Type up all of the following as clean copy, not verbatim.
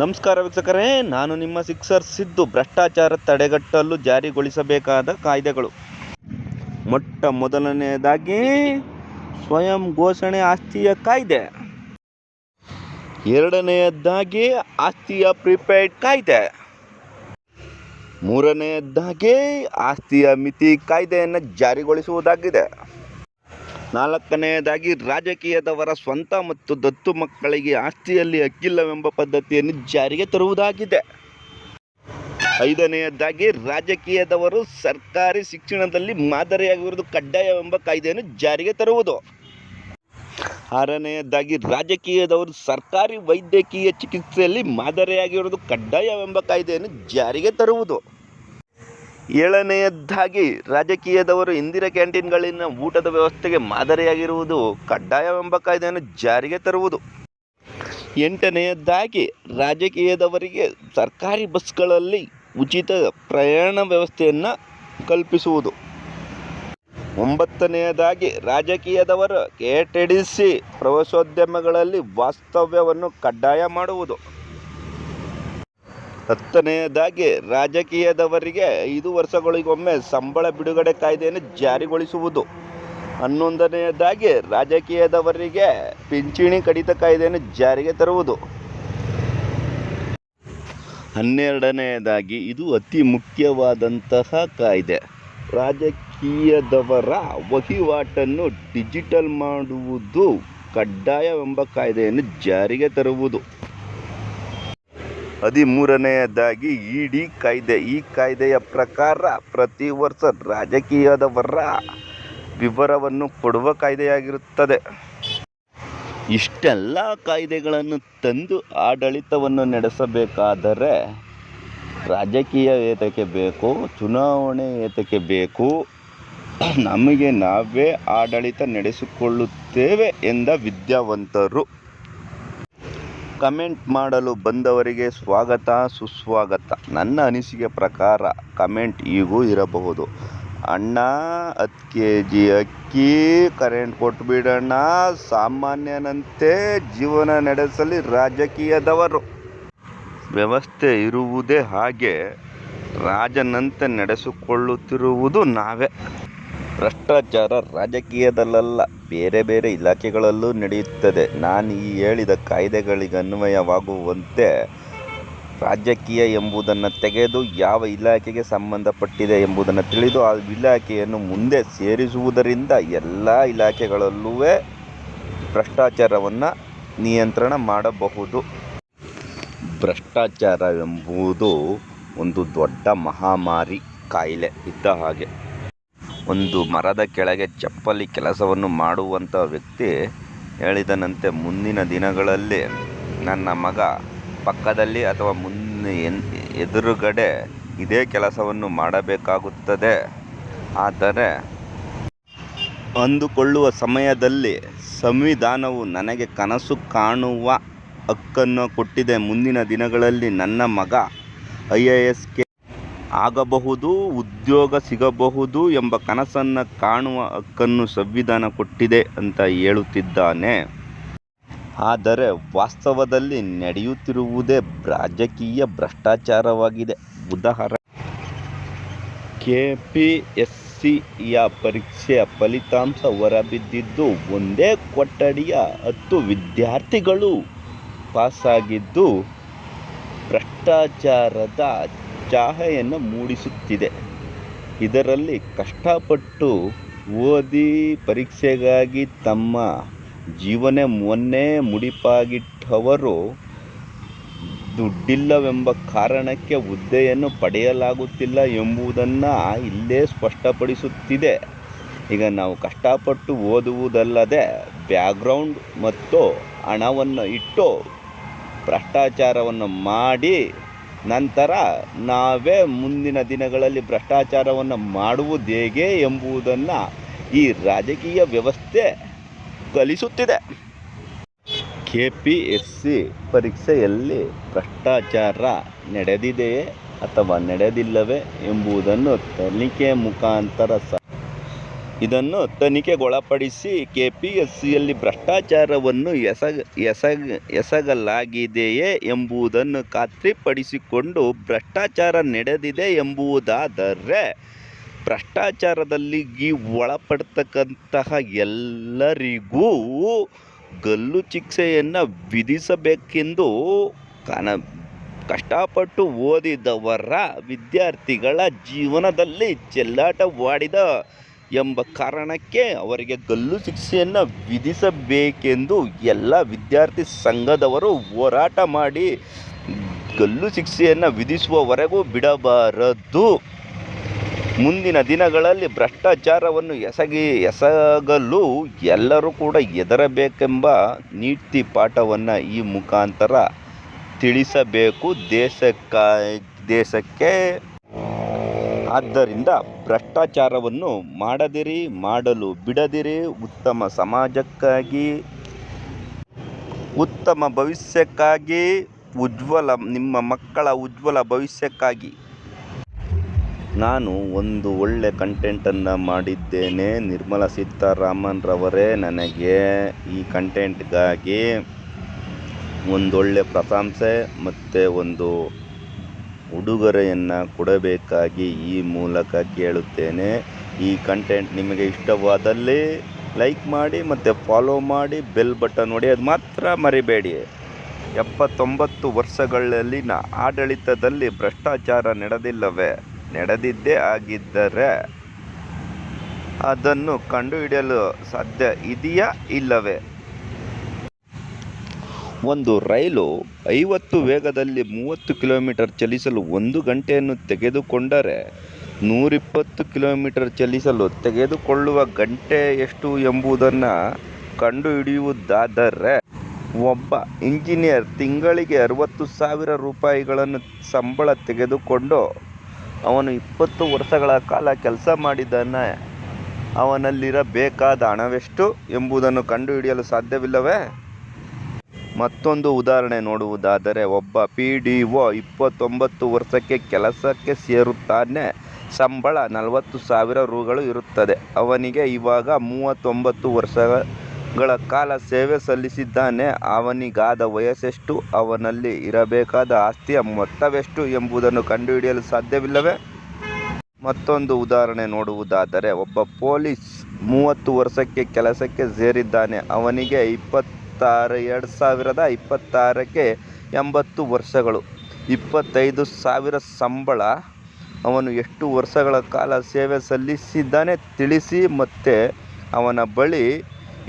ನಮಸ್ಕಾರ ವೀಕ್ಷಕರೇ, ನಾನು ನಿಮ್ಮ ಸಿಕ್ಸರ್ ಸಿದ್ದು. ಭ್ರಷ್ಟಾಚಾರ ತಡೆಗಟ್ಟಲು ಜಾರಿಗೊಳಿಸಬೇಕಾದ ಕಾಯ್ದೆಗಳು. ಮೊಟ್ಟ ಮೊದಲನೆಯದಾಗಿ ಸ್ವಯಂ ಘೋಷಣೆ ಆಸ್ತಿಯ ಕಾಯ್ದೆ. ಎರಡನೆಯದಾಗಿ ಆಸ್ತಿಯ ಪ್ರಿಪೇಯ್ಡ್ ಕಾಯ್ದೆ. ಮೂರನೆಯದಾಗಿ ಆಸ್ತಿಯ ಮಿತಿ ಕಾಯ್ದೆಯನ್ನು ಜಾರಿಗೊಳಿಸುವುದಾಗಿದೆ. ನಾಲ್ಕನೆಯದಾಗಿ ರಾಜಕೀಯದವರ ಸ್ವಂತ ಮತ್ತು ದತ್ತು ಮಕ್ಕಳಿಗೆ ಆಸ್ತಿಯಲ್ಲಿ ಹಕ್ಕಿಲ್ಲವೆಂಬ ಪದ್ಧತಿಯನ್ನು ಜಾರಿಗೆ ತರುವುದಾಗಿದೆ. ಐದನೆಯದಾಗಿ ರಾಜಕೀಯದವರು ಸರ್ಕಾರಿ ಶಿಕ್ಷಣದಲ್ಲಿ ಮಾದರಿಯಾಗಿರುವುದು ಕಡ್ಡಾಯವೆಂಬ ಕಾಯ್ದೆಯನ್ನು ಜಾರಿಗೆ ತರುವುದು. ಆರನೆಯದಾಗಿ ರಾಜಕೀಯದವರು ಸರ್ಕಾರಿ ವೈದ್ಯಕೀಯ ಚಿಕಿತ್ಸೆಯಲ್ಲಿ ಮಾದರಿಯಾಗಿರುವುದು ಕಡ್ಡಾಯವೆಂಬ ಕಾಯ್ದೆಯನ್ನು ಜಾರಿಗೆ ತರುವುದು. ಏಳನೆಯದಾಗಿ ರಾಜಕೀಯದವರು ಇಂದಿರಾ ಕ್ಯಾಂಟೀನ್ಗಳಿನ ಊಟದ ವ್ಯವಸ್ಥೆಗೆ ಮಾದರಿಯಾಗಿರುವುದು ಕಡ್ಡಾಯವೆಂಬ ಕಾಯ್ದೆಯನ್ನು ಜಾರಿಗೆ ತರುವುದು. ಎಂಟನೆಯದಾಗಿ ರಾಜಕೀಯದವರಿಗೆ ಸರ್ಕಾರಿ ಬಸ್ಗಳಲ್ಲಿ ಉಚಿತ ಪ್ರಯಾಣ ವ್ಯವಸ್ಥೆಯನ್ನು ಕಲ್ಪಿಸುವುದು. ಒಂಬತ್ತನೆಯದಾಗಿ ರಾಜಕೀಯದವರು KTDC ಪ್ರವಾಸೋದ್ಯಮಗಳಲ್ಲಿ ವಾಸ್ತವ್ಯವನ್ನು ಕಡ್ಡಾಯ ಮಾಡುವುದು. ಹತ್ತನೆಯದಾಗಿ ರಾಜಕೀಯದವರಿಗೆ 5 ವರ್ಷಗಳಿಗೊಮ್ಮೆ ಸಂಬಳ ಬಿಡುಗಡೆ ಕಾಯ್ದೆಯನ್ನು ಜಾರಿಗೊಳಿಸುವುದು. 11ನೆಯದಾಗಿ ರಾಜಕೀಯದವರಿಗೆ ಪಿಂಚಣಿ ಕಡಿತ ಕಾಯ್ದೆಯನ್ನು ಜಾರಿಗೆ ತರುವುದು. 12ನೆಯದಾಗಿ ಇದು ಅತಿ ಮುಖ್ಯವಾದಂತಹ ಕಾಯ್ದೆ, ರಾಜಕೀಯದವರ ವಹಿವಾಟನ್ನು ಡಿಜಿಟಲ್ ಮಾಡುವುದು ಕಡ್ಡಾಯವೆಂಬ ಕಾಯ್ದೆಯನ್ನು ಜಾರಿಗೆ ತರುವುದು. 13ನೆಯದಾಗಿ ED ಕಾಯ್ದೆ. ಈ ಕಾಯ್ದೆಯ ಪ್ರಕಾರ ಪ್ರತಿ ವರ್ಷ ರಾಜಕೀಯದವರ ವಿವರವನ್ನು ಕೊಡುವ ಕಾಯ್ದೆಯಾಗಿರುತ್ತದೆ. ಇಷ್ಟೆಲ್ಲ ಕಾಯ್ದೆಗಳನ್ನು ತಂದು ಆಡಳಿತವನ್ನು ನಡೆಸಬೇಕಾದರೆ ರಾಜಕೀಯ ಏತಕ್ಕೆ ಬೇಕು, ಚುನಾವಣೆ ಏತಕ್ಕೆ ಬೇಕು, ನಮಗೆ ನಾವೇ ಆಡಳಿತ ನಡೆಸಿಕೊಳ್ಳುತ್ತೇವೆ ಎಂದ ವಿದ್ಯಾವಂತರು. ಕಮೆಂಟ್ ಮಾಡಲು ಬಂದವರಿಗೆ ಸ್ವಾಗತ ಸುಸ್ವಾಗತ. ನನ್ನ ಅನಿಸಿಕೆ ಪ್ರಕಾರ ಕಮೆಂಟ್ ಹೀಗೂ ಇರಬಹುದು: ಅಣ್ಣ 10 kg ಅಕ್ಕಿ, ಕರೆಂಟ್ ಕೊಟ್ಬಿಡೋಣ, ಸಾಮಾನ್ಯನಂತೆ ಜೀವನ ನಡೆಸಲಿ ರಾಜಕೀಯದವರು. ವ್ಯವಸ್ಥೆ ಇರುವುದೇ ಹಾಗೆ, ರಾಜನಂತೆ ನಡೆಸಿಕೊಳ್ಳುತ್ತಿರುವುದು ನಾವೇ. ಭ್ರಷ್ಟಾಚಾರ ರಾಜಕೀಯದಲ್ಲ, ಬೇರೆ ಬೇರೆ ಇಲಾಖೆಗಳಲ್ಲೂ ನಡೆಯುತ್ತದೆ. ನಾನು ಈ ಹೇಳಿದ ಕಾಯ್ದೆಗಳಿಗೆ ಅನ್ವಯವಾಗುವಂತೆ ರಾಜಕೀಯ ಎಂಬುದನ್ನು ತೆಗೆದು ಯಾವ ಇಲಾಖೆಗೆ ಸಂಬಂಧಪಟ್ಟಿದೆ ಎಂಬುದನ್ನು ತಿಳಿದು ಆ ಇಲಾಖೆಯನ್ನು ಮುಂದೆ ಸೇರಿಸುವುದರಿಂದ ಎಲ್ಲ ಇಲಾಖೆಗಳಲ್ಲೂ ಭ್ರಷ್ಟಾಚಾರವನ್ನು ನಿಯಂತ್ರಣ ಮಾಡಬಹುದು. ಭ್ರಷ್ಟಾಚಾರವೆಂಬುದು ಒಂದು ದೊಡ್ಡ ಮಹಾಮಾರಿ ಕಾಯಿಲೆ ಇದ್ದ ಹಾಗೆ. ಒಂದು ಮರದ ಕೆಳಗೆ ಚಪ್ಪಲಿ ಕೆಲಸವನ್ನು ಮಾಡುವಂಥ ವ್ಯಕ್ತಿ ಹೇಳಿದನಂತೆ, ಮುಂದಿನ ದಿನಗಳಲ್ಲಿ ನನ್ನ ಮಗ ಪಕ್ಕದಲ್ಲಿ ಅಥವಾ ಎದುರುಗಡೆ ಇದೇ ಕೆಲಸವನ್ನು ಮಾಡಬೇಕಾಗುತ್ತದೆ. ಆದರೆ ಅಂದುಕೊಳ್ಳುವ ಸಮಯದಲ್ಲಿ ಸಂವಿಧಾನವು ನನಗೆ ಕನಸು ಕಾಣುವ ಹಕ್ಕನ್ನು ಕೊಟ್ಟಿದೆ. ಮುಂದಿನ ದಿನಗಳಲ್ಲಿ ನನ್ನ ಮಗ IAS ಆಗಬಹುದು, ಉದ್ಯೋಗ ಸಿಗಬಹುದು ಎಂಬ ಕನಸನ್ನು ಕಾಣುವ ಹಕ್ಕನ್ನು ಸಂವಿಧಾನ ಕೊಟ್ಟಿದೆ ಅಂತ ಹೇಳುತ್ತಿದ್ದಾನೆ. ಆದರೆ ವಾಸ್ತವದಲ್ಲಿ ನಡೆಯುತ್ತಿರುವುದೇ ರಾಜಕೀಯ ಭ್ರಷ್ಟಾಚಾರವಾಗಿದೆ. ಉದಾಹರಣೆ, KPSCಯ ಪರೀಕ್ಷೆಯ ಫಲಿತಾಂಶ ಹೊರಬಿದ್ದಿದ್ದು ಒಂದೇ ಕೊಠಡಿಯ 10 ವಿದ್ಯಾರ್ಥಿಗಳು ಪಾಸಾಗಿದ್ದು ಭ್ರಷ್ಟಾಚಾರದ ಛಾಯೆಯನ್ನು ಮೂಡಿಸುತ್ತಿದೆ. ಇದರಲ್ಲಿ ಕಷ್ಟಪಟ್ಟು ಓದಿ ಪರೀಕ್ಷೆಗಾಗಿ ತಮ್ಮ ಜೀವನವನ್ನೇ ಮುಡಿಪಾಗಿಟ್ಟವರು ದುಡ್ಡಿಲ್ಲವೆಂಬ ಕಾರಣಕ್ಕೆ ಹುದ್ದೆಯನ್ನು ಪಡೆಯಲಾಗುತ್ತಿಲ್ಲ ಎಂಬುದನ್ನು ಇಲ್ಲೇ ಸ್ಪಷ್ಟಪಡಿಸುತ್ತಿದೆ. ಈಗ ನಾವು ಕಷ್ಟಪಟ್ಟು ಓದುವುದಲ್ಲದೆ ಬ್ಯಾಕ್ಗ್ರೌಂಡ್ ಮತ್ತು ಹಣವನ್ನು ಇಟ್ಟು ಭ್ರಷ್ಟಾಚಾರವನ್ನು ಮಾಡಿ ನಂತರ ನಾವೇ ಮುಂದಿನ ದಿನಗಳಲ್ಲಿ ಭ್ರಷ್ಟಾಚಾರವನ್ನು ಮಾಡುವುದು ಹೇಗೆ ಎಂಬುದನ್ನು ಈ ರಾಜಕೀಯ ವ್ಯವಸ್ಥೆ ಕಲಿಸುತ್ತಿದೆ. KPSC ಪರೀಕ್ಷೆಯಲ್ಲಿ ಭ್ರಷ್ಟಾಚಾರ ನಡೆದಿದೆಯೇ ಅಥವಾ ನಡೆದಿಲ್ಲವೇ ಎಂಬುದನ್ನು ತನಿಖೆ ಮುಖಾಂತರ ಇದನ್ನು ತನಿಖೆಗೊಳಪಡಿಸಿ ಕೆಪಿಎಸ್ಸಿಯಲ್ಲಿ ಭ್ರಷ್ಟಾಚಾರವನ್ನು ಎಸಗಲಾಗಿದೆಯೇ ಎಂಬುದನ್ನು ಖಾತ್ರಿಪಡಿಸಿಕೊಂಡು ಭ್ರಷ್ಟಾಚಾರ ನಡೆದಿದೆ ಎಂಬುದಾದರೆ ಭ್ರಷ್ಟಾಚಾರದಲ್ಲಿ ಒಳಪಡ್ತಕ್ಕಂತಹ ಎಲ್ಲರಿಗೂ ಗಲ್ಲು ಶಿಕ್ಷೆಯನ್ನು ವಿಧಿಸಬೇಕೆಂದು ಕಷ್ಟಪಟ್ಟು ಓದಿದವರ ವಿದ್ಯಾರ್ಥಿಗಳ ಜೀವನದಲ್ಲಿ ಚೆಲ್ಲಾಟವಾಡಿದ ಎಂಬ ಕಾರಣಕ್ಕೆ ಅವರಿಗೆ ಗಲ್ಲು ಶಿಕ್ಷೆಯನ್ನು ವಿಧಿಸಬೇಕೆಂದು ಎಲ್ಲ ವಿದ್ಯಾರ್ಥಿ ಸಂಘದವರು ಹೋರಾಟ ಮಾಡಿ ಗಲ್ಲು ಶಿಕ್ಷೆಯನ್ನು ವಿಧಿಸುವವರೆಗೂ ಬಿಡಬಾರದು. ಮುಂದಿನ ದಿನಗಳಲ್ಲಿ ಭ್ರಷ್ಟಾಚಾರವನ್ನು ಎಸಗಲು ಎಲ್ಲರೂ ಕೂಡ ಹೆದರಬೇಕೆಂಬ ನೀತಿ ಪಾಠವನ್ನು ಈ ಮುಖಾಂತರ ತಿಳಿಸಬೇಕು ದೇಶಕ್ಕೆ. ಆದ್ದರಿಂದ ಭ್ರಷ್ಟಾಚಾರವನ್ನು ಮಾಡದಿರಿ, ಮಾಡಲು ಬಿಡದಿರಿ. ಉತ್ತಮ ಸಮಾಜಕ್ಕಾಗಿ, ಉತ್ತಮ ಭವಿಷ್ಯಕ್ಕಾಗಿ, ನಿಮ್ಮ ಮಕ್ಕಳ ಉಜ್ವಲ ಭವಿಷ್ಯಕ್ಕಾಗಿ ನಾನು ಒಂದು ಒಳ್ಳೆ ಕಂಟೆಂಟನ್ನು ಮಾಡಿದ್ದೇನೆ. ನಿರ್ಮಲಾ ಸೀತಾರಾಮನ್ ರವರೇ ನನಗೆ ಈ ಕಂಟೆಂಟ್ಗಾಗಿ ಒಂದೊಳ್ಳೆ ಪ್ರಶಂಸೆ ಮತ್ತು ಒಂದು ಉಡುಗೊರೆಯನ್ನು ಕೊಡಬೇಕಾಗಿ ಈ ಮೂಲಕ ಕೇಳುತ್ತೇನೆ. ಈ ಕಂಟೆಂಟ್ ನಿಮಗೆ ಇಷ್ಟವಾದಲ್ಲಿ ಲೈಕ್ ಮಾಡಿ ಮತ್ತು ಫಾಲೋ ಮಾಡಿ, ಬೆಲ್ ಬಟನ್ ಹೊಡೆಯೋದು ಮಾತ್ರ ಮರಿಬೇಡಿ. 79 ವರ್ಷಗಳಲ್ಲಿನ ಆಡಳಿತದಲ್ಲಿ ಭ್ರಷ್ಟಾಚಾರ ನಡೆದಿದ್ದೇ ಆಗಿದ್ದರೆ ಅದನ್ನು ಕಂಡುಹಿಡಿಯಲು ಸಾಧ್ಯ ಇದೆಯಾ ಇಲ್ಲವೇ? ಒಂದು ರೈಲು 50 ವೇಗದಲ್ಲಿ 30 ಕಿಲೋಮೀಟರ್ ಚಲಿಸಲು 1 ಗಂಟೆಯನ್ನು ತೆಗೆದುಕೊಂಡರೆ 120 ಕಿಲೋಮೀಟರ್ ಚಲಿಸಲು ತೆಗೆದುಕೊಳ್ಳುವ ಗಂಟೆ ಎಷ್ಟು ಎಂಬುದನ್ನು ಕಂಡುಹಿಡಿಯುವುದಾದರೆ ಒಬ್ಬ ಇಂಜಿನಿಯರ್ ತಿಂಗಳಿಗೆ 60,000 ರೂಪಾಯಿಗಳನ್ನು ಸಂಬಳ ತೆಗೆದುಕೊಂಡು ಅವನು 20 ವರ್ಷಗಳ ಕಾಲ ಕೆಲಸ ಮಾಡಿದ್ದಾನೆ. ಅವನಲ್ಲಿರಬೇಕಾದ ಹಣವೆಷ್ಟು ಎಂಬುದನ್ನು ಕಂಡುಹಿಡಿಯಲು ಸಾಧ್ಯವಿಲ್ಲವೇ? ಮತ್ತೊಂದು ಉದಾಹರಣೆ ನೋಡುವುದಾದರೆ ಒಬ್ಬ PDO 29 ವರ್ಷಕ್ಕೆ ಕೆಲಸಕ್ಕೆ ಸೇರುತ್ತಾನೆ. ಸಂಬಳ 40,000 ರೂಗಳು ಇರುತ್ತದೆ. ಅವನಿಗೆ ಇವಾಗ 39 ವರ್ಷಗಳ ಕಾಲ ಸೇವೆ ಸಲ್ಲಿಸಿದ್ದಾನೆ. ಅವನಿಗಾದ ವಯಸ್ಸೆಷ್ಟು? ಅವನಲ್ಲಿ ಇರಬೇಕಾದ ಆಸ್ತಿಯ ಮೊತ್ತವೆಷ್ಟು ಎಂಬುದನ್ನು ಕಂಡುಹಿಡಿಯಲು ಸಾಧ್ಯವಿಲ್ಲವೇ? ಮತ್ತೊಂದು ಉದಾಹರಣೆ ನೋಡುವುದಾದರೆ ಒಬ್ಬ ಪೊಲೀಸ್ 30 ವರ್ಷಕ್ಕೆ ಕೆಲಸಕ್ಕೆ ಸೇರಿದ್ದಾನೆ. ಅವನಿಗೆ 2026ಕ್ಕೆ 80 ವರ್ಷಗಳು, 25,000 ಸಂಬಳ. ಅವನು ಎಷ್ಟು ವರ್ಷಗಳ ಕಾಲ ಸೇವೆ ಸಲ್ಲಿಸಿದ್ದಾನೆ ತಿಳಿಸಿ. ಮತ್ತು ಅವನ ಬಳಿ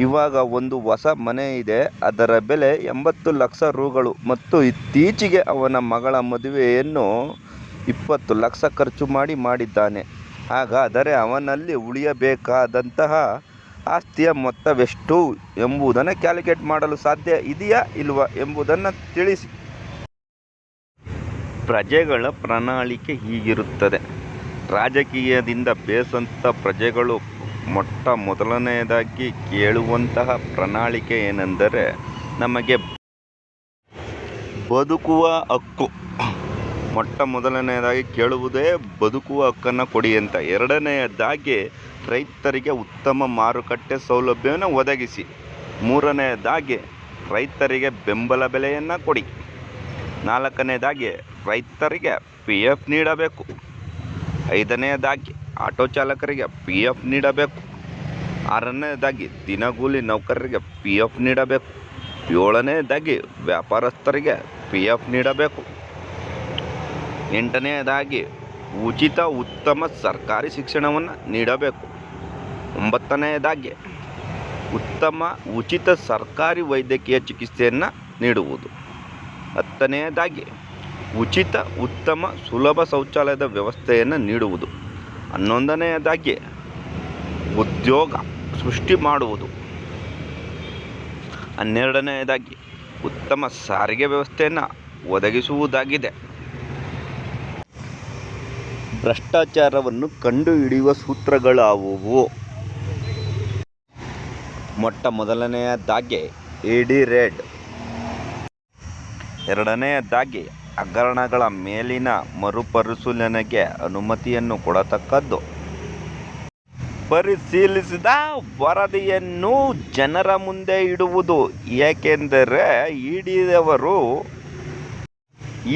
ಇವಾಗ ಒಂದು ಹೊಸ ಮನೆ ಇದೆ. ಅದರ ಬೆಲೆ 80 ಲಕ್ಷ ರೂಗಳು ಮತ್ತು ಇತ್ತೀಚೆಗೆ ಅವನ ಮಗಳ ಮದುವೆಯನ್ನು 20 ಲಕ್ಷ ಖರ್ಚು ಮಾಡಿದ್ದಾನೆ. ಹಾಗಾದರೆ ಅವನಲ್ಲಿ ಉಳಿಯಬೇಕಾದಂತಹ ಆಸ್ತಿಯ ಮೊತ್ತವೆಷ್ಟು ಎಂಬುದನ್ನು ಕ್ಯಾಲ್ಕುಲೇಟ್ ಮಾಡಲು ಸಾಧ್ಯ ಇದೆಯಾ ಇಲ್ವಾ ಎಂಬುದನ್ನು ತಿಳಿಸಿ. ಪ್ರಜೆಗಳ ಪ್ರಣಾಳಿಕೆ ಹೀಗಿರುತ್ತದೆ. ರಾಜಕೀಯದಿಂದ ಬೇಸತ್ತ ಪ್ರಜೆಗಳು ಮೊದಲನೆಯದಾಗಿ ಕೇಳುವಂತಹ ಪ್ರಣಾಳಿಕೆ ಏನೆಂದರೆ ನಮಗೆ ಬದುಕುವ ಹಕ್ಕು. ಮೊದಲನೆಯದಾಗಿ ಕೇಳುವುದೇ ಬದುಕುವ ಹಕ್ಕನ್ನು ಕೊಡಿ ಅಂತ. ಎರಡನೆಯದಾಗಿ ರೈತರಿಗೆ ಉತ್ತಮ ಮಾರುಕಟ್ಟೆ ಸೌಲಭ್ಯವನ್ನು ಒದಗಿಸಿ. ಮೂರನೆಯದಾಗಿ ರೈತರಿಗೆ ಬೆಂಬಲ ಬೆಲೆಯನ್ನು ಕೊಡಿ. ನಾಲ್ಕನೆಯದಾಗಿ ರೈತರಿಗೆ PF ನೀಡಬೇಕು. ಐದನೆಯದಾಗಿ ಆಟೋ ಚಾಲಕರಿಗೆ PF ನೀಡಬೇಕು. ಆರನೆಯದಾಗಿ ದಿನಗೂಲಿ ನೌಕರರಿಗೆ PF ನೀಡಬೇಕು. ಏಳನೆಯದಾಗಿ ವ್ಯಾಪಾರಸ್ಥರಿಗೆ PF ನೀಡಬೇಕು. ಎಂಟನೆಯದಾಗಿ ಉತ್ತಮ ಸರ್ಕಾರಿ ಶಿಕ್ಷಣವನ್ನು ನೀಡಬೇಕು. ಒಂಬತ್ತನೆಯದಾಗಿ ಉಚಿತ ಸರ್ಕಾರಿ ವೈದ್ಯಕೀಯ ಚಿಕಿತ್ಸೆಯನ್ನು ನೀಡುವುದು. ಹತ್ತನೆಯದಾಗಿ ಉತ್ತಮ ಸುಲಭ ಶೌಚಾಲಯದ ವ್ಯವಸ್ಥೆಯನ್ನು ನೀಡುವುದು. 11ನೆಯದಾಗಿ ಉದ್ಯೋಗ ಸೃಷ್ಟಿ ಮಾಡುವುದು. 12ನೆಯದಾಗಿ ಉತ್ತಮ ಸಾರಿಗೆ ವ್ಯವಸ್ಥೆಯನ್ನು ಒದಗಿಸುವುದಾಗಿದೆ. ಭ್ರಷ್ಟಾಚಾರವನ್ನು ಕಂಡುಹಿಡಿಯುವ ಸೂತ್ರಗಳಾವುವು? ಮೊದಲನೆಯದಾಗಿ ED ರೇಡ್. ಎರಡನೆಯದಾಗಿ ಹಗರಣಗಳ ಮೇಲಿನ ಮರುಪರಿಶೀಲನೆಗೆ ಅನುಮತಿಯನ್ನು ಕೊಡತಕ್ಕದ್ದು. ಪರಿಶೀಲಿಸಿದ ವರದಿಯನ್ನು ಜನರ ಮುಂದೆ ಇಡುವುದು. ಏಕೆಂದರೆ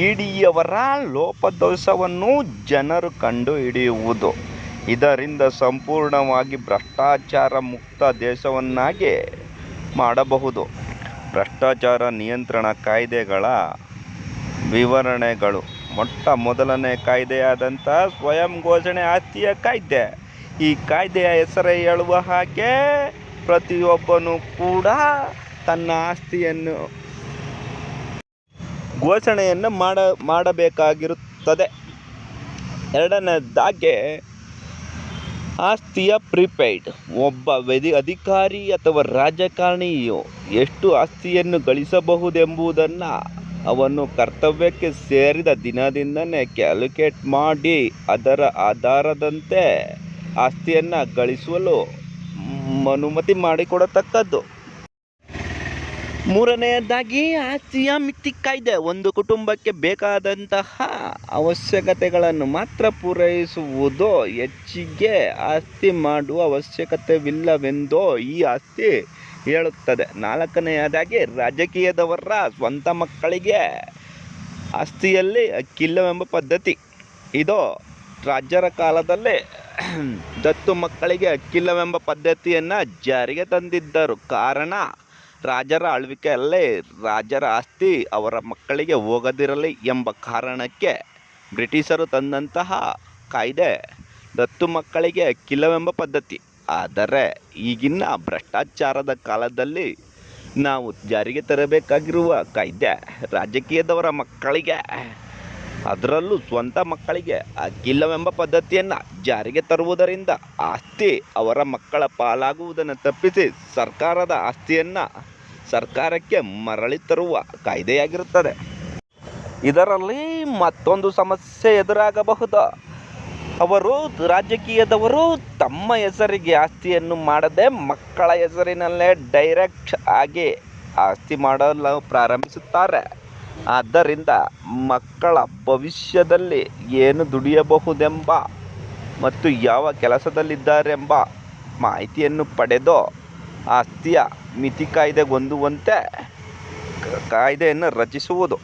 ಇಡಿಯವರ ಲೋಪದೋಷವನ್ನು ಜನರು ಕಂಡು ಹಿಡಿಯುವುದು. ಇದರಿಂದ ಸಂಪೂರ್ಣವಾಗಿ ಭ್ರಷ್ಟಾಚಾರ ಮುಕ್ತ ದೇಶವನ್ನಾಗಿ ಮಾಡಬಹುದು. ಭ್ರಷ್ಟಾಚಾರ ನಿಯಂತ್ರಣ ಕಾಯ್ದೆಗಳ ವಿವರಣೆಗಳು. ಮೊಟ್ಟ ಮೊದಲನೇ ಕಾಯ್ದೆಯಾದಂಥ ಸ್ವಯಂ ಘೋಷಣೆ ಆಸ್ತಿಯ ಕಾಯ್ದೆ. ಈ ಕಾಯ್ದೆಯ ಹೆಸರೇ ಹೇಳುವ ಹಾಗೆ ಪ್ರತಿಯೊಬ್ಬನೂ ಕೂಡ ತನ್ನ ಆಸ್ತಿಯನ್ನು ಘೋಷಣೆಯನ್ನು ಮಾಡಬೇಕಾಗಿರುತ್ತದೆ. ಎರಡನೇದಾಗಿ ಆಸ್ತಿಯ ಪ್ರಿಪೇಯ್ಡ್. ಒಬ್ಬ ಅಧಿಕಾರಿ ಅಥವಾ ರಾಜಕಾರಣಿಯು ಎಷ್ಟು ಆಸ್ತಿಯನ್ನು ಗಳಿಸಬಹುದೆಂಬುದನ್ನು ಅವನು ಕರ್ತವ್ಯಕ್ಕೆ ಸೇರಿದ ದಿನದಿಂದಲೇ ಕ್ಯಾಲ್ಕುಲೇಟ್ ಮಾಡಿ ಅದರ ಆಧಾರದಂತೆ ಆಸ್ತಿಯನ್ನು ಗಳಿಸಲು ಅನುಮತಿ ಮಾಡಿಕೊಡತಕ್ಕದ್ದು. ಮೂರನೆಯದಾಗಿ ಆಸ್ತಿಯ ಮಿತಿ ಕಾಯ್ದೆ. ಒಂದು ಕುಟುಂಬಕ್ಕೆ ಬೇಕಾದಂತಹ ಅವಶ್ಯಕತೆಗಳನ್ನು ಮಾತ್ರ ಪೂರೈಸುವುದು. ಹೆಚ್ಚಿಗೆ ಆಸ್ತಿ ಮಾಡುವ ಅವಶ್ಯಕತೆವಿಲ್ಲವೆಂದು ಈ ಆಸ್ತಿ ಹೇಳುತ್ತದೆ. ನಾಲ್ಕನೆಯದಾಗಿ ರಾಜಕೀಯದವರ ಸ್ವಂತ ಮಕ್ಕಳಿಗೆ ಆಸ್ತಿಯಲ್ಲಿ ಹಕ್ಕಿಲ್ಲವೆಂಬ ಪದ್ಧತಿ. ಇದು ರಾಜರ ಕಾಲದಲ್ಲಿ ದತ್ತು ಮಕ್ಕಳಿಗೆ ಹಕ್ಕಿಲ್ಲವೆಂಬ ಪದ್ಧತಿಯನ್ನು ಜಾರಿಗೆ ತಂದಿದ್ದರು. ಕಾರಣ ರಾಜರ ಆಳ್ವಿಕೆಯಲ್ಲೇ ರಾಜರ ಆಸ್ತಿ ಅವರ ಮಕ್ಕಳಿಗೆ ಹೋಗದಿರಲಿ ಎಂಬ ಕಾರಣಕ್ಕೆ ಬ್ರಿಟಿಷರು ತಂದಂತಹ ಕಾಯ್ದೆ ದತ್ತು ಮಕ್ಕಳಿಗೆ ಹಕ್ಕಿಲ್ಲವೆಂಬ ಪದ್ಧತಿ. ಆದರೆ ಈಗಿನ ಭ್ರಷ್ಟಾಚಾರದ ಕಾಲದಲ್ಲಿ ನಾವು ಜಾರಿಗೆ ತರಬೇಕಾಗಿರುವ ಕಾಯ್ದೆ ರಾಜಕೀಯದವರ ಮಕ್ಕಳಿಗೆ, ಅದರಲ್ಲೂ ಸ್ವಂತ ಮಕ್ಕಳಿಗೆ ಹಕ್ಕಿಲ್ಲವೆಂಬ ಪದ್ಧತಿಯನ್ನು ಜಾರಿಗೆ ತರುವುದರಿಂದ ಆಸ್ತಿ ಅವರ ಮಕ್ಕಳ ಪಾಲಾಗುವುದನ್ನು ತಪ್ಪಿಸಿ ಸರ್ಕಾರದ ಆಸ್ತಿಯನ್ನು ಸರ್ಕಾರಕ್ಕೆ ಮರಳಿ ತರುವ ಕಾಯ್ದೆಯಾಗಿರುತ್ತದೆ. ಇದರಲ್ಲಿ ಮತ್ತೊಂದು ಸಮಸ್ಯೆ ಎದುರಾಗಬಹುದು. ರಾಜಕೀಯದವರು ತಮ್ಮ ಹೆಸರಿಗೆ ಆಸ್ತಿಯನ್ನು ಮಾಡದೆ ಮಕ್ಕಳ ಹೆಸರಿನಲ್ಲೇ ಡೈರೆಕ್ಟ್ ಆಗಿ ಆಸ್ತಿ ಮಾಡಲು ಪ್ರಾರಂಭಿಸುತ್ತಾರೆ. ಆದ್ದರಿಂದ ಮಕ್ಕಳ ಭವಿಷ್ಯದಲ್ಲಿ ಏನು ದುಡಿಯಬಹುದೆಂಬ ಮತ್ತು ಯಾವ ಕೆಲಸದಲ್ಲಿದ್ದಾರೆಂಬ ಮಾಹಿತಿಯನ್ನು ಪಡೆದು ಆಸ್ತಿಯ ಮಿತಿ ಕಾಯ್ದೆಗೊಂದುವಂತೆ ಕಾಯ್ದೆಯನ್ನು ರಚಿಸುವುದು.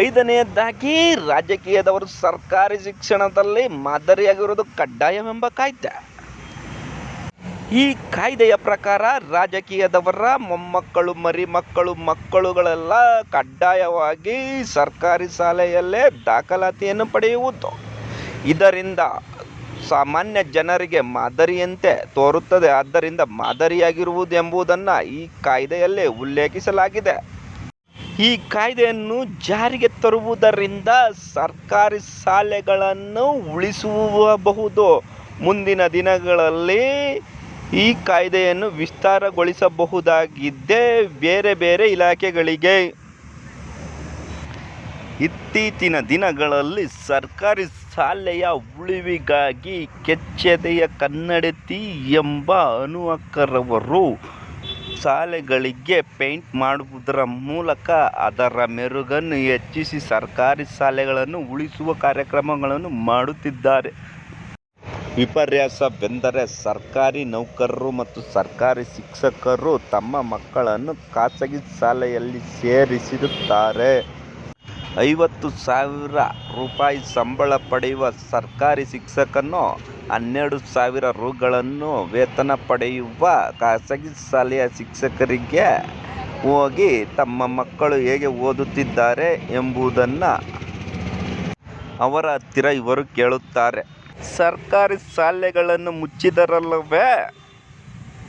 ಐದನೆಯದಾಗಿ ರಾಜಕೀಯದವರು ಸರ್ಕಾರಿ ಶಿಕ್ಷಣದಲ್ಲಿ ಮಾದರಿಯಾಗಿರುವುದು ಕಡ್ಡಾಯವೆಂಬ ಕಾಯ್ದೆ. ಈ ಕಾಯ್ದೆಯ ಪ್ರಕಾರ ರಾಜಕೀಯದವರ ಮೊಮ್ಮಕ್ಕಳು, ಮಕ್ಕಳುಗಳೆಲ್ಲ ಕಡ್ಡಾಯವಾಗಿ ಸರ್ಕಾರಿ ಶಾಲೆಯಲ್ಲೇ ದಾಖಲಾತಿಯನ್ನು ಪಡೆಯುವುದು. ಇದರಿಂದ ಸಾಮಾನ್ಯ ಜನರಿಗೆ ಮಾದರಿಯಂತೆ ತೋರುತ್ತದೆ. ಆದ್ದರಿಂದ ಮಾದರಿಯಾಗಿರುವುದು ಎಂಬುದನ್ನು ಈ ಕಾಯ್ದೆಯಲ್ಲಿ ಉಲ್ಲೇಖಿಸಲಾಗಿದೆ. ಈ ಕಾಯ್ದೆಯನ್ನು ಜಾರಿಗೆ ತರುವುದರಿಂದ ಸರ್ಕಾರಿ ಶಾಲೆಗಳನ್ನು ಉಳಿಸಬಹುದು. ಮುಂದಿನ ದಿನಗಳಲ್ಲಿ ಈ ಕಾಯ್ದೆಯನ್ನು ವಿಸ್ತಾರಗೊಳಿಸಬಹುದಾಗಿದೆ ಬೇರೆ ಬೇರೆ ಇಲಾಖೆಗಳಿಗೆ. ಇತ್ತೀಚಿನ ದಿನಗಳಲ್ಲಿ ಸರ್ಕಾರಿ ಶಾಲೆಯ ಉಳಿವಿಗಾಗಿ ಕೆಚ್ಚೆದೆಯ ಕನ್ನಡತಿ ಎಂಬ ಅನುವಾಕರವರು ಶಾಲೆಗಳಿಗೆ ಪೇಂಟ್ ಮಾಡುವುದರ ಮೂಲಕ ಅದರ ಮೆರುಗನ್ನು ಹೆಚ್ಚಿಸಿ ಸರ್ಕಾರಿ ಶಾಲೆಗಳನ್ನು ಉಳಿಸುವ ಕಾರ್ಯಕ್ರಮಗಳನ್ನು ಮಾಡುತ್ತಿದ್ದಾರೆ. ವಿಪರ್ಯಾಸವೆಂದರೆ ಸರ್ಕಾರಿ ನೌಕರರು ಮತ್ತು ಸರ್ಕಾರಿ ಶಿಕ್ಷಕರು ತಮ್ಮ ಮಕ್ಕಳನ್ನು ಖಾಸಗಿ ಶಾಲೆಯಲ್ಲಿ ಸೇರಿಸಿರುತ್ತಾರೆ. 50,000 ರೂಪಾಯಿ ಸಂಬಳ ಪಡೆಯುವ ಸರ್ಕಾರಿ ಶಿಕ್ಷಕನು 12,000 ರುಗಳನ್ನು ವೇತನ ಪಡೆಯುವ ಖಾಸಗಿ ಶಾಲೆಯ ಶಿಕ್ಷಕರಿಗೆ ಹೋಗಿ ತಮ್ಮ ಮಕ್ಕಳು ಹೇಗೆ ಓದುತ್ತಿದ್ದಾರೆ ಎಂಬುದನ್ನು ಅವರ ಹತ್ತಿರ ಇವರು ಕೇಳುತ್ತಾರೆ. ಸರ್ಕಾರಿ ಶಾಲೆಗಳನ್ನು ಮುಚ್ಚಿದರಲ್ಲವೇ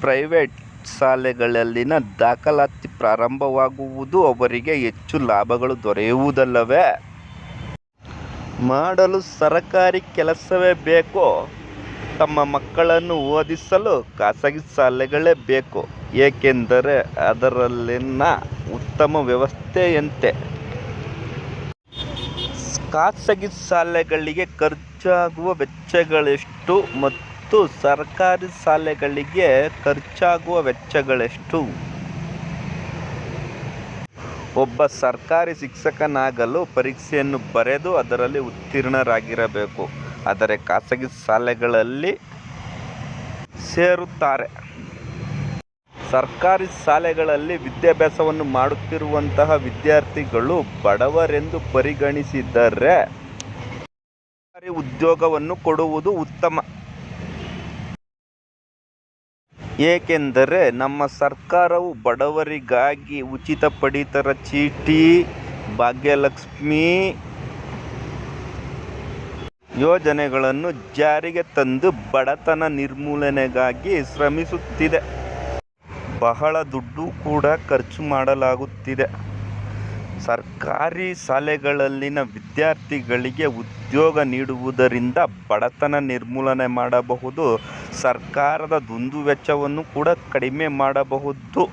ಪ್ರೈವೇಟ್ ಶಾಲೆಗಳಲ್ಲಿನ ದಾಖಲಾತಿ ಪ್ರಾರಂಭವಾಗುವುದು. ಅವರಿಗೆ ಹೆಚ್ಚು ಲಾಭಗಳು ದೊರೆಯುವುದಲ್ಲವೇ? ಮಾಡಲು ಸರ್ಕಾರಿ ಕೆಲಸವೇ ಬೇಕು. ತಮ್ಮ ಮಕ್ಕಳನ್ನು ಓದಿಸಲು ಖಾಸಗಿ ಶಾಲೆಗಳೇ ಬೇಕು. ಏಕೆಂದರೆ ಅದರಲ್ಲಿನ ಉತ್ತಮ ವ್ಯವಸ್ಥೆಯಂತೆ ಖಾಸಗಿ ಶಾಲೆಗಳಿಗೆ ಖರ್ಚಾಗುವ ವೆಚ್ಚಗಳೆಷ್ಟು ಮತ್ತು ಸರ್ಕಾರಿ ಶಾಲೆಗಳಿಗೆ ಖರ್ಚಾಗುವ ವೆಚ್ಚಗಳೆಷ್ಟು? ಒಬ್ಬ ಸರ್ಕಾರಿ ಶಿಕ್ಷಕನಾಗಲು ಪರೀಕ್ಷೆಯನ್ನು ಬರೆದು ಅದರಲ್ಲಿ ಉತ್ತೀರ್ಣರಾಗಿರಬೇಕು. ಆದರೆ ಖಾಸಗಿ ಶಾಲೆಗಳಲ್ಲಿ ಸೇರುತ್ತಾರೆ. ಸರ್ಕಾರಿ ಶಾಲೆಗಳಲ್ಲಿ ವಿದ್ಯಾಭ್ಯಾಸವನ್ನು ಮಾಡುತ್ತಿರುವಂತಹ ವಿದ್ಯಾರ್ಥಿಗಳು ಬಡವರೆಂದು ಪರಿಗಣಿಸಿದರೆ ಸರ್ಕಾರಿ ಉದ್ಯೋಗವನ್ನು ಕೊಡುವುದು ಉತ್ತಮ. ಏಕೆಂದರೆ ನಮ್ಮ ಸರ್ಕಾರವು ಬಡವರಿಗಾಗಿ ಉಚಿತ ಪಡಿತರ ಚೀಟಿ, ಭಾಗ್ಯಲಕ್ಷ್ಮಿ ಯೋಜನೆಗಳನ್ನು ಜಾರಿಗೆ ತಂದು ಬಡತನ ನಿರ್ಮೂಲನೆಗಾಗಿ ಶ್ರಮಿಸುತ್ತಿದೆ. ಬಹಳ ದುಡ್ಡು ಕೂಡ ಖರ್ಚು ಮಾಡಲಾಗುತ್ತಿದೆ. ಸರ್ಕಾರಿ ಶಾಲೆಗಳಲ್ಲಿನ ವಿದ್ಯಾರ್ಥಿಗಳಿಗೆ ಉದ್ಯೋಗ ನೀಡುವುದರಿಂದ ಬಡತನ ನಿರ್ಮೂಲನೆ ಮಾಡಬಹುದು. ಸರ್ಕಾರದ ದುಂದುವೆಚ್ಚವನ್ನು ಕೂಡ ಕಡಿಮೆ ಮಾಡಬಹುದು.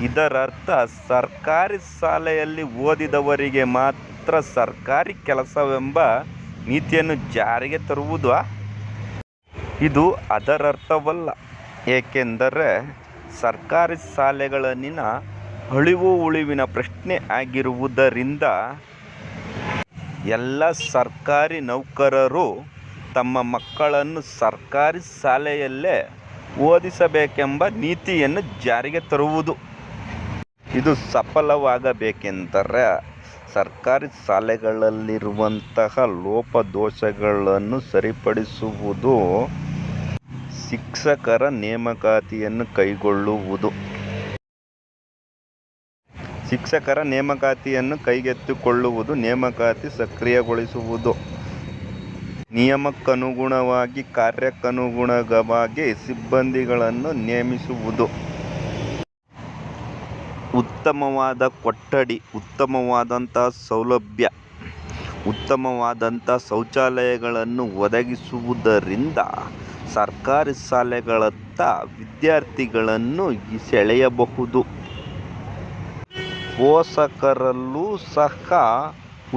ಇದರರ್ಥ ಸರ್ಕಾರಿ ಶಾಲೆಯಲ್ಲಿ ಓದಿದವರಿಗೆ ಮಾತ್ರ ಸರ್ಕಾರಿ ಕೆಲಸವೆಂಬ ನೀತಿಯನ್ನು ಜಾರಿಗೆ ತರುವುದು. ಇದು ಅದರರ್ಥವಲ್ಲ. ಏಕೆಂದರೆ ಸರ್ಕಾರಿ ಶಾಲೆಗಳಲ್ಲಿನ ಅಳಿವು ಉಳಿವಿನ ಪ್ರಶ್ನೆ ಆಗಿರುವುದರಿಂದ ಎಲ್ಲ ಸರ್ಕಾರಿ ನೌಕರರು ತಮ್ಮ ಮಕ್ಕಳನ್ನು ಸರ್ಕಾರಿ ಶಾಲೆಯಲ್ಲೇ ಓದಿಸಬೇಕೆಂಬ ನೀತಿಯನ್ನು ಜಾರಿಗೆ ತರುವುದು. ಇದು ಸಫಲವಾಗಬೇಕೆಂದರೆ ಸರ್ಕಾರಿ ಶಾಲೆಗಳಲ್ಲಿರುವಂತಹ ಲೋಪದೋಷಗಳನ್ನು ಸರಿಪಡಿಸುವುದು, ಶಿಕ್ಷಕರ ನೇಮಕಾತಿಯನ್ನು ಕೈಗೊಳ್ಳುವುದು. ಶಿಕ್ಷಕರ ನೇಮಕಾತಿಯನ್ನು ಕೈಗೆತ್ತಿಕೊಳ್ಳುವುದು, ನೇಮಕಾತಿ ಸಕ್ರಿಯಗೊಳಿಸುವುದು, ನಿಯಮಕ್ಕನುಗುಣವಾಗಿ ಕಾರ್ಯಕ್ಕನುಗುಣವಾಗಿ ಸಿಬ್ಬಂದಿಗಳನ್ನು ನೇಮಿಸುವುದು, ಉತ್ತಮವಾದ ಕೊಠಡಿ, ಉತ್ತಮವಾದಂಥ ಸೌಲಭ್ಯ, ಉತ್ತಮವಾದಂಥ ಶೌಚಾಲಯಗಳನ್ನು ಒದಗಿಸುವುದರಿಂದ ಸರ್ಕಾರಿ ಶಾಲೆಗಳತ್ತ ವಿದ್ಯಾರ್ಥಿಗಳನ್ನು ಸೆಳೆಯಬಹುದು. ಪೋಷಕರಲ್ಲೂ ಸಹ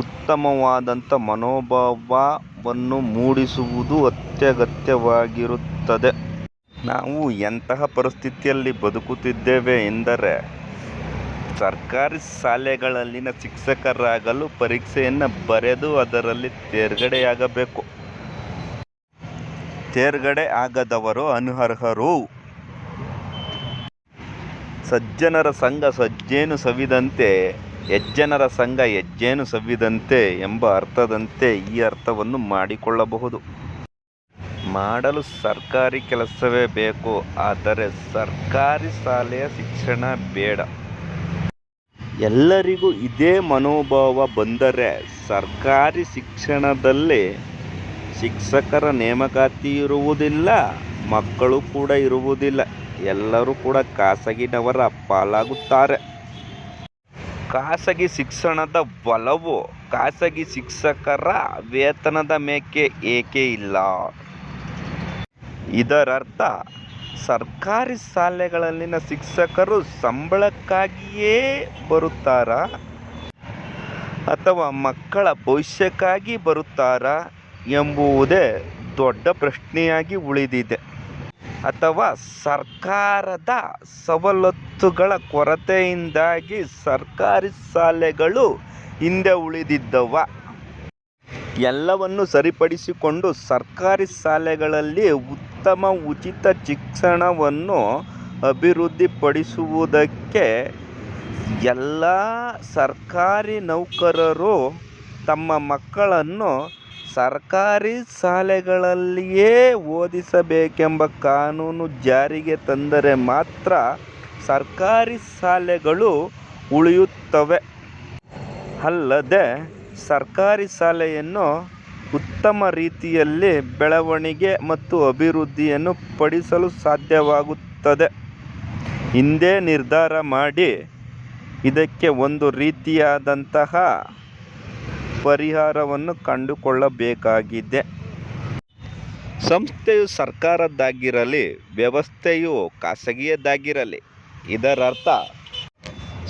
ಉತ್ತಮವಾದಂಥ ಮನೋಭಾವವನ್ನು ಮೂಡಿಸುವುದು ಅತ್ಯಗತ್ಯವಾಗಿರುತ್ತದೆ. ನಾವು ಎಂತಹ ಪರಿಸ್ಥಿತಿಯಲ್ಲಿ ಬದುಕುತ್ತಿದ್ದೇವೆ ಎಂದರೆ ಸರ್ಕಾರಿ ಶಾಲೆಗಳಲ್ಲಿನ ಶಿಕ್ಷಕರಾಗಲು ಪರೀಕ್ಷೆಯನ್ನು ಬರೆದು ಅದರಲ್ಲಿ ತೇರ್ಗಡೆಯಾಗಬೇಕು. ತೇರ್ಗಡೆ ಆಗದವರು ಅನರ್ಹರು. ಸಜ್ಜನರ ಸಂಘ ಸಜ್ಜೇನು ಸವಿದಂತೆ, ಹೆಜ್ಜನರ ಸಂಘ ಹೆಜ್ಜೇನು ಸವಿದಂತೆ ಎಂಬ ಅರ್ಥದಂತೆ ಈ ಅರ್ಥವನ್ನು ಮಾಡಿಕೊಳ್ಳಬಹುದು. ಮಾಡಲು ಸರ್ಕಾರಿ ಕೆಲಸವೇ ಬೇಕು, ಆದರೆ ಸರ್ಕಾರಿ ಶಾಲೆಯ ಶಿಕ್ಷಣ ಬೇಡ. ಎಲ್ಲರಿಗೂ ಇದೇ ಮನೋಭಾವ ಬಂದರೆ ಸರ್ಕಾರಿ ಶಿಕ್ಷಣದಲ್ಲಿ ಶಿಕ್ಷಕರ ನೇಮಕಾತಿ ಇರುವುದಿಲ್ಲ, ಮಕ್ಕಳು ಕೂಡ ಇರುವುದಿಲ್ಲ. ಎಲ್ಲರೂ ಕೂಡ ಖಾಸಗಿನವರ ಪಾಲಾಗುತ್ತಾರೆ. ಖಾಸಗಿ ಶಿಕ್ಷಣದ ಒಲವು ಖಾಸಗಿ ಶಿಕ್ಷಕರ ವೇತನದ ಮೇಲೆ ಏಕೆ ಇಲ್ಲ? ಇದರರ್ಥ ಸರ್ಕಾರಿ ಶಾಲೆಗಳಲ್ಲಿನ ಶಿಕ್ಷಕರು ಸಂಬಳಕ್ಕಾಗಿಯೇ ಬರುತ್ತಾರಾ ಅಥವಾ ಮಕ್ಕಳ ಭವಿಷ್ಯಕ್ಕಾಗಿ ಬರುತ್ತಾರಾ ಎಂಬುದೇ ದೊಡ್ಡ ಪ್ರಶ್ನೆಯಾಗಿ ಉಳಿದಿದೆ. ಅಥವಾ ಸರ್ಕಾರದ ಸವಲತ್ತುಗಳ ಕೊರತೆಯಿಂದಾಗಿ ಸರ್ಕಾರಿ ಶಾಲೆಗಳು ಹಿಂದೆ ಉಳಿದಿದ್ದವ? ಎಲ್ಲವನ್ನು ಸರಿಪಡಿಸಿಕೊಂಡು ಸರ್ಕಾರಿ ಶಾಲೆಗಳಲ್ಲಿ ಉತ್ತಮ ಉಚಿತ ಶಿಕ್ಷಣವನ್ನು ಅಭಿವೃದ್ಧಿಪಡಿಸುವುದಕ್ಕೆ ಎಲ್ಲ ಸರ್ಕಾರಿ ನೌಕರರು ತಮ್ಮ ಮಕ್ಕಳನ್ನು ಸರ್ಕಾರಿ ಶಾಲೆಗಳಲ್ಲಿಯೇ ಓದಿಸಬೇಕೆಂಬ ಕಾನೂನು ಜಾರಿಗೆ ತಂದರೆ ಮಾತ್ರ ಸರ್ಕಾರಿ ಶಾಲೆಗಳು ಉಳಿಯುತ್ತವೆ. ಅಲ್ಲದೆ ಸರ್ಕಾರಿ ಶಾಲೆಯನ್ನು ಉತ್ತಮ ರೀತಿಯಲ್ಲಿ ಬೆಳವಣಿಗೆ ಮತ್ತು ಅಭಿವೃದ್ಧಿಯನ್ನು ಪಡಿಸಲು ಸಾಧ್ಯವಾಗುತ್ತದೆ. ಹಿಂದೆ ನಿರ್ಧಾರ ಮಾಡಿ ಇದಕ್ಕೆ ಒಂದು ರೀತಿಯಾದಂತಹ ಪರಿಹಾರವನ್ನು ಕಂಡುಕೊಳ್ಳಬೇಕಾಗಿದೆ. ಸಂಸ್ಥೆಯು ಸರ್ಕಾರದ್ದಾಗಿರಲಿ, ವ್ಯವಸ್ಥೆಯು ಖಾಸಗಿಯದ್ದಾಗಿರಲಿ, ಇದರರ್ಥ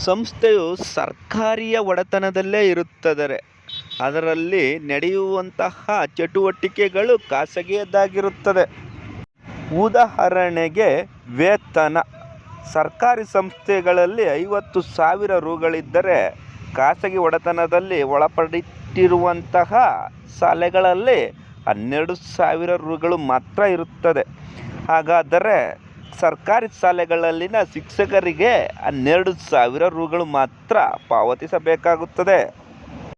ಸಂಸ್ಥೆಯು ಸರ್ಕಾರಿಯ ಒಡೆತನದಲ್ಲೇ ಇರುತ್ತದೆ, ಅದರಲ್ಲಿ ನಡೆಯುವಂತಹ ಚಟುವಟಿಕೆಗಳು ಖಾಸಗಿಯದ್ದಾಗಿರುತ್ತದೆ. ಉದಾಹರಣೆಗೆ ವೇತನ. ಸರ್ಕಾರಿ ಸಂಸ್ಥೆಗಳಲ್ಲಿ 50,000 ರುಗಳಿದ್ದರೆ ಖಾಸಗಿ ಒಡೆತನದಲ್ಲಿ ಒಳಪಟ್ಟಿರುವಂತಹ ಶಾಲೆಗಳಲ್ಲಿ 12,000 ರುಗಳು ಮಾತ್ರ ಇರುತ್ತದೆ. ಹಾಗಾದರೆ ಸರ್ಕಾರಿ ಶಾಲೆಗಳಲ್ಲಿನ ಶಿಕ್ಷಕರಿಗೆ 12,000 ರುಗಳು ಮಾತ್ರ ಪಾವತಿಸಬೇಕಾಗುತ್ತದೆ.